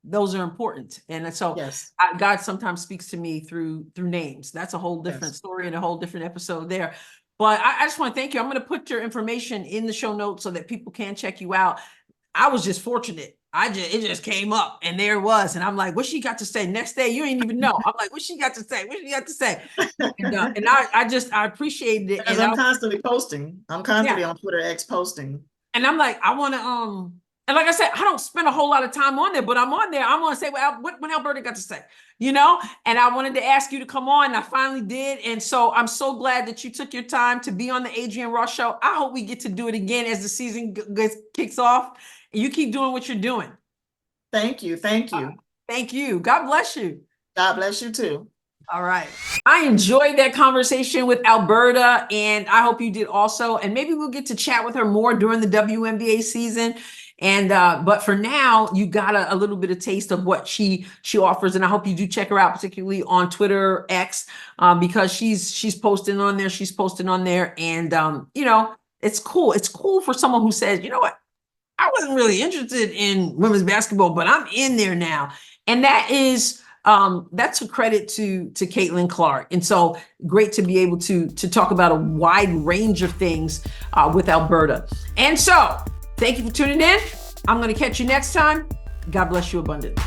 those are important. And so yes. God sometimes speaks to me through names. That's a whole different story and a whole different episode there. But I just want to thank you. I'm going to put your information in the show notes so that people can check you out. I was just fortunate. It just came up and there it was. And I'm like, what she got to say? Next day, you ain't even know. I'm like, what she got to say? What she got to say? And I appreciated it. And I'm constantly posting. I'm constantly on Twitter X posting. And I'm like, I want to, and like I said, I don't spend a whole lot of time on there, but I'm on there. I'm going to say what Alberta got to say, and I wanted to ask you to come on, and I finally did. And so I'm so glad that you took your time to be on the Adrienne Ross Show. I hope we get to do it again as the season kicks off. And you keep doing what you're doing. Thank you. Thank you. Thank you. God bless you. God bless you too. All right. I enjoyed that conversation with Alberta, and I hope you did also. And maybe we'll get to chat with her more during the WNBA season. And but for now, you got a little bit of taste of what she offers, and I hope you do check her out, particularly on Twitter X, because she's posting on there. She's posting on there, and it's cool. It's cool for someone who says, you know what, I wasn't really interested in women's basketball, but I'm in there now, and that is. That's a credit to Caitlin Clark. And so great to be able to talk about a wide range of things with Alberta. And so thank you for tuning in. I'm going to catch you next time. God bless you abundantly.